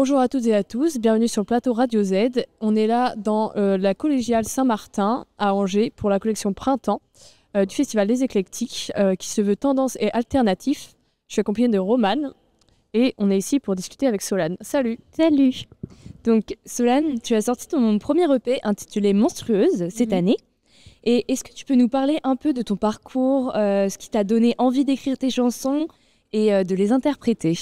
Bonjour à toutes et à tous, bienvenue sur le plateau Radio Z. On est là dans la collégiale Saint-Martin à Angers pour la collection Printemps du Festival des Éclectiques qui se veut tendance et alternatif. Je suis accompagnée de Romane et on est ici pour discuter avec Solane. Salut. Salut. Donc Solane, tu as sorti ton premier EP intitulé Monstrueuse cette année. Et est-ce que tu peux nous parler un peu de ton parcours, ce qui t'a donné envie d'écrire tes chansons et de les interpréter?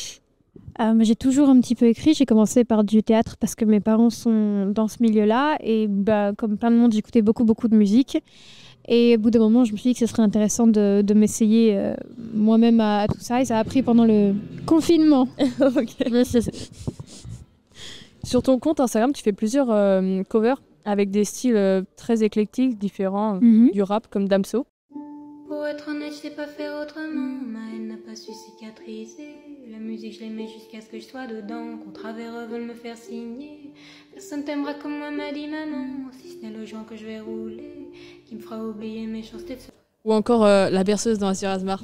J'ai toujours un petit peu écrit. J'ai commencé par du théâtre parce que mes parents sont dans ce milieu-là. Et comme plein de monde, j'écoutais beaucoup de musique. Et au bout d'un moment, je me suis dit que ce serait intéressant de m'essayer moi-même à tout ça. Et ça a pris pendant le confinement. Sur ton compte Instagram, tu fais plusieurs covers avec des styles très éclectiques, différents du rap comme Damso. Pour être honnête, je sais pas faire autrement. Ma haine n'a pas su cicatriser. La musique, je l'aimais jusqu'à ce que je sois dedans. Qu'on travers veulent me faire signer. Personne t'aimera comme moi, m'a dit maman. Si ce n'est le joint que je vais rouler, qui me fera oublier mes chances de... Ou encore la berceuse dans Asir Asmar.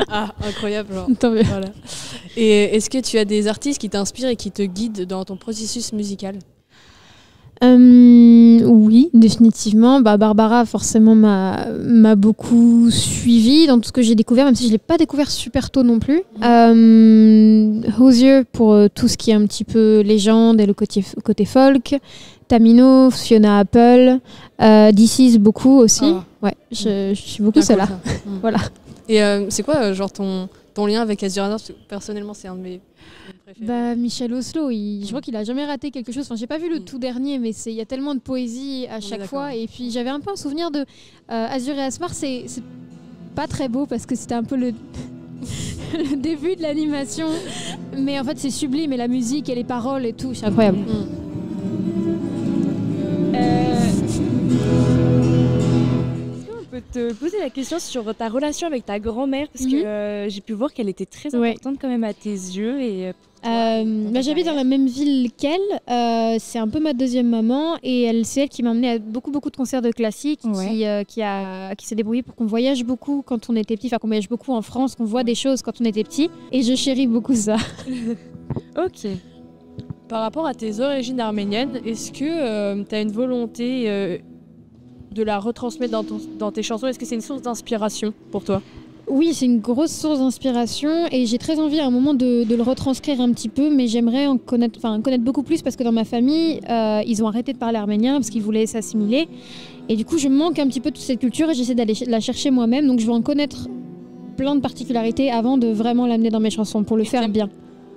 Ah, incroyable. Genre. Voilà. Et est-ce que tu as des artistes qui t'inspirent et qui te guident dans ton processus musical? Oui, définitivement. Barbara, forcément, m'a beaucoup suivie dans tout ce que j'ai découvert, même si je ne l'ai pas découvert super tôt non plus. Hozier pour tout ce qui est un petit peu légende et le côté folk. Tamino, Fiona Apple. This Is beaucoup aussi. Ouais, je suis beaucoup celle-là. Voilà. Et c'est quoi, genre, ton lien avec Asir Asmar? Personnellement, c'est un de mes... Michel Oslo, je crois qu'il a jamais raté quelque chose. Enfin, j'ai pas vu le tout dernier, mais il y a tellement de poésie à chaque fois. Et puis j'avais un peu un souvenir de Azur et Asmar. C'est pas très beau parce que c'était un peu le début de l'animation, mais en fait c'est sublime et la musique et les paroles et tout, c'est incroyable. Je peux te poser la question sur ta relation avec ta grand-mère parce que j'ai pu voir qu'elle était très importante quand même à tes yeux et j'habite dans la même ville qu'elle, c'est un peu ma deuxième maman et c'est elle qui m'a emmenée à beaucoup de concerts de classique, qui s'est débrouillée pour qu'on voyage beaucoup quand on était petit, enfin qu'on voyage beaucoup en France, qu'on voit des choses quand on était petit et je chéris beaucoup ça. Ok. Par rapport à tes origines arméniennes, est-ce que tu as une volonté de la retransmettre dans tes chansons? Est-ce que c'est une source d'inspiration pour toi? Oui, c'est une grosse source d'inspiration et j'ai très envie à un moment de le retranscrire un petit peu, mais j'aimerais en connaître beaucoup plus parce que dans ma famille, ils ont arrêté de parler arménien parce qu'ils voulaient s'assimiler. Et du coup, je manque un petit peu de toute cette culture et j'essaie d'aller la chercher moi-même. Donc je veux en connaître plein de particularités avant de vraiment l'amener dans mes chansons pour le faire bien.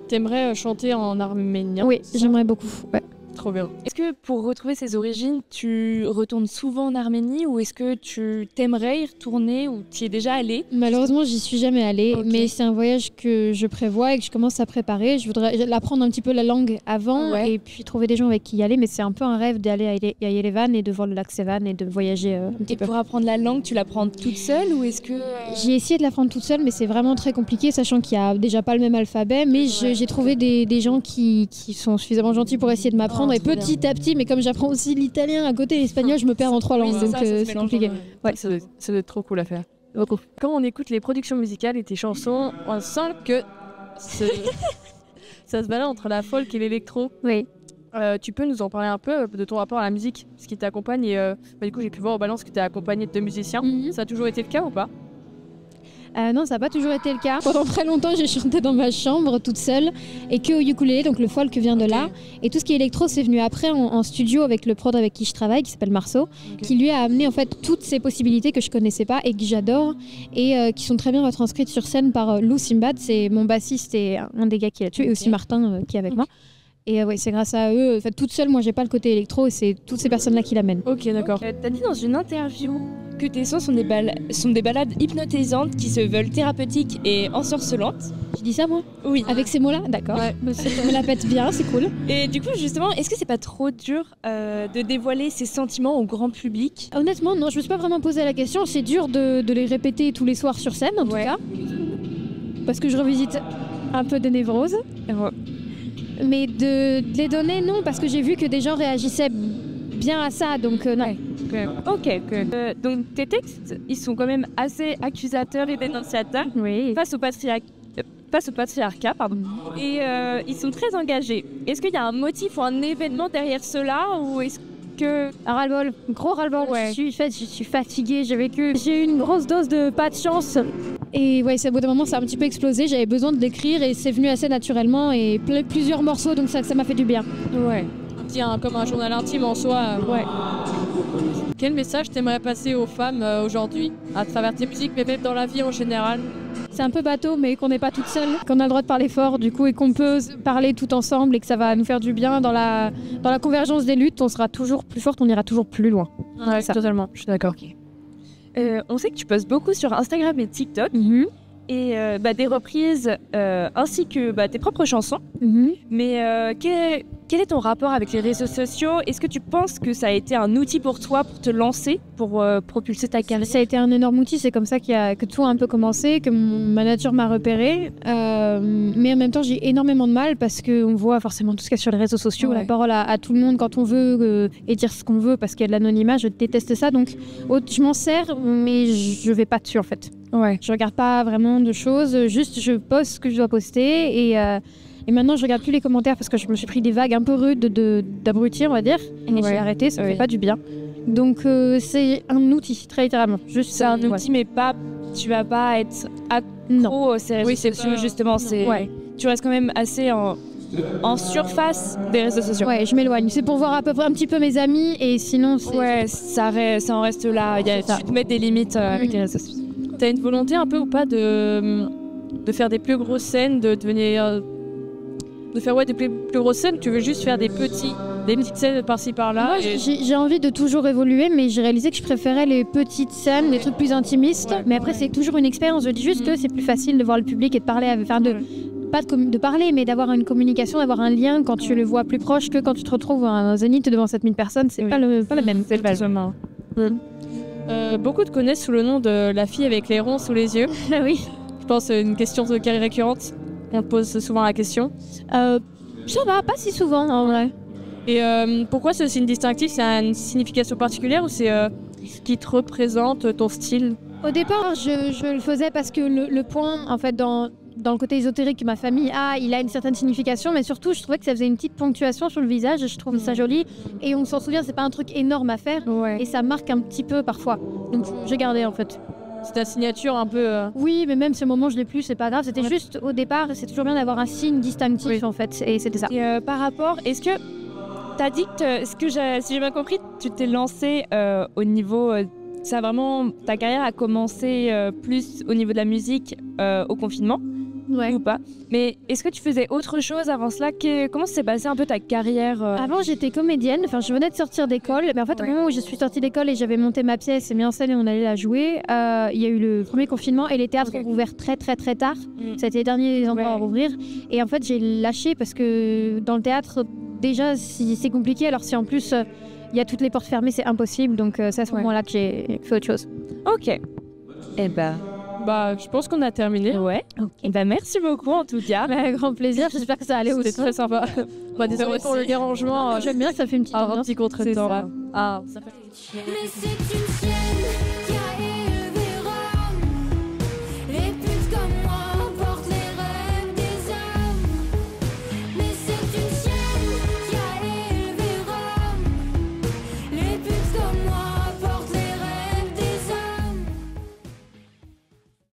T'aimerais chanter en arménien? Oui, j'aimerais beaucoup. Ouais. Trop bien. Est-ce que pour retrouver ses origines, tu retournes souvent en Arménie ou est-ce que tu t'aimerais y retourner ou tu y es déjà allée? Malheureusement, j'y suis jamais allée, mais c'est un voyage que je prévois et que je commence à préparer. Je voudrais apprendre un petit peu la langue avant et puis trouver des gens avec qui y aller, mais c'est un peu un rêve d'aller à Yerevan et de voir le lac Sevan et de voyager un petit peu. Et pour apprendre la langue, tu l'apprends toute seule ou est-ce que... J'ai essayé de l'apprendre toute seule, mais c'est vraiment très compliqué, sachant qu'il n'y a déjà pas le même alphabet, mais j'ai trouvé des gens qui sont suffisamment gentils pour essayer de m'apprendre. Et petit à petit, mais comme j'apprends aussi l'italien à côté, l'espagnol, je me perds en 3 langues, donc c'est compliqué. Ouais, ça doit être trop cool à faire. Beaucoup. Quand on écoute les productions musicales et tes chansons, on sent que ça se balade entre la folk et l'électro. Oui. Tu peux nous en parler un peu de ton rapport à la musique, ce qui t'accompagne et du coup j'ai pu voir au balance que tu es accompagné de 2 musiciens. Ça a toujours été le cas ou pas? Non, ça n'a pas toujours été le cas. Pendant très longtemps, j'ai chanté dans ma chambre toute seule et que au ukulélé, donc le folk vient de là. Et tout ce qui est électro, c'est venu après en studio avec le prod avec qui je travaille, qui s'appelle Marceau, qui lui a amené en fait toutes ces possibilités que je connaissais pas et que j'adore et qui sont très bien retranscrites sur scène par Lou Simbad, c'est mon bassiste et un des gars qui l'a tué, et aussi Martin qui est avec moi. Et c'est grâce à eux, en fait, toute seule, moi j'ai pas le côté électro et c'est toutes ces personnes-là qui l'amènent. Ok, d'accord. T'as dit dans une interview que tes sons sont des balades hypnotisantes qui se veulent thérapeutiques et ensorcelantes. Je dis ça moi? Oui. Avec ces mots-là? D'accord. Ouais. Je me la pète bien, c'est cool. Et du coup, justement, est-ce que c'est pas trop dur de dévoiler ses sentiments au grand public? Honnêtement, non, je me suis pas vraiment posé la question. C'est dur de les répéter tous les soirs sur scène, en tout cas. Parce que je revisite un peu des névroses. Mais de les donner, non, parce que j'ai vu que des gens réagissaient bien à ça, donc non. Ok. Donc tes textes, ils sont quand même assez accusateurs et dénonciateurs face au face au patriarcat, pardon. Et ils sont très engagés. Est-ce qu'il y a un motif ou un événement derrière cela ou est-ce que... Un ras-le-bol, gros ras-le-bol. Ouais. Je suis fatiguée, j'ai eu une grosse dose de pas de chance. Et ouais, au bout d'un moment, ça a un petit peu explosé. J'avais besoin de l'écrire et c'est venu assez naturellement et plusieurs morceaux, donc ça m'a fait du bien. Ouais. Comme un journal intime en soi. Ouais. Quel message t'aimerais passer aux femmes aujourd'hui, à travers tes musiques, mais même dans la vie en général? C'est un peu bateau, mais qu'on n'est pas toute seule, qu'on a le droit de parler fort, du coup, et qu'on peut parler tout ensemble et que ça va nous faire du bien dans la convergence des luttes. On sera toujours plus forte, on ira toujours plus loin. Ouais, totalement, je suis d'accord. On sait que tu postes beaucoup sur Instagram et TikTok et des reprises ainsi que tes propres chansons. Mais quel est ton rapport avec les réseaux sociaux? Est-ce que tu penses que ça a été un outil pour toi pour te lancer, pour propulser ta carrière? Ça a été un énorme outil, c'est comme ça que tout a un peu commencé, que mon manager m'a repéré. Mais en même temps, j'ai énormément de mal parce qu'on voit forcément tout ce qu'il y a sur les réseaux sociaux, la parole à tout le monde quand on veut et dire ce qu'on veut parce qu'il y a de l'anonymat. Je déteste ça, donc je m'en sers, mais je vais pas dessus en fait. Ouais. Je regarde pas vraiment de choses, juste je poste ce que je dois poster et maintenant je regarde plus les commentaires parce que je me suis pris des vagues un peu rudes d'abrutis, on va dire, et j'ai arrêté, ça me fait pas du bien. Donc c'est un outil, très littéralement. Juste c'est un outil, mais tu vas pas être accro aux réseaux sociaux, justement. Tu restes quand même assez en surface des réseaux sociaux. Ouais, je m'éloigne. C'est pour voir à peu près un petit peu mes amis et sinon c'est... Ouais, ça en reste là. Tu te mets des limites avec les réseaux sociaux. T'as une volonté un peu ou pas de faire des plus grosses scènes, de devenir... de faire des plus grosses scènes? Tu veux juste faire des petites scènes par-ci par-là? Moi, j'ai envie de toujours évoluer, mais j'ai réalisé que je préférais les petites scènes, les trucs plus intimistes. Mais après, c'est toujours une expérience. Je dis juste que c'est plus facile de voir le public et de parler, pas de parler, mais d'avoir une communication, d'avoir un lien quand tu le vois plus proche que quand tu te retrouves à un zénith devant 7000 personnes. C'est pas le même. C'est pas le même. Beaucoup te connaissent sous le nom de la fille avec les ronds sous les yeux. Oui. Je pense que c'est une question qui est récurrente. On te pose souvent la question. Ça va, pas si souvent en vrai. Et pourquoi ce signe distinctif? C'est une signification particulière ou c'est ce qui te représente, ton style? Au départ, je le faisais parce que le point, en fait, dans le côté ésotérique que ma famille a, il a une certaine signification, mais surtout, je trouvais que ça faisait une petite ponctuation sur le visage, je trouve ça joli, et on s'en souvient, c'est pas un truc énorme à faire, et ça marque un petit peu parfois. Donc, j'ai gardé, en fait. C'est ta signature un peu... Oui, mais même ce moment, je l'ai plus, c'est pas grave, c'était juste au départ, c'est toujours bien d'avoir un signe distinctif, en fait, et c'était ça. Et par rapport, est-ce que t'as dit que, si j'ai bien compris, tu t'es lancé au niveau... ça vraiment, ta carrière a commencé plus au niveau de la musique au confinement ou pas? Mais est-ce que tu faisais autre chose avant cela? Comment s'est passée un peu ta carrière Avant, j'étais comédienne, enfin je venais de sortir d'école, mais en fait au moment où je suis sortie d'école et j'avais monté ma pièce et mis en scène et on allait la jouer, il y a eu le premier confinement et les théâtres ont ouvert très très très tard. Ça a été les derniers endroits à rouvrir et en fait j'ai lâché parce que dans le théâtre déjà si c'est compliqué, alors si en plus il y a toutes les portes fermées, c'est impossible, donc c'est à ce moment-là que j'ai fait autre chose. Ok. Eh ben... je pense qu'on a terminé. Ouais. Okay. Merci beaucoup en tout cas. Grand plaisir, j'espère que ça allait aussi. C'était très sympa. Désolé pour le dérangement. J'aime bien que ça fait une petite un petit contretemps. ça fait... Mais c'est une scène qui a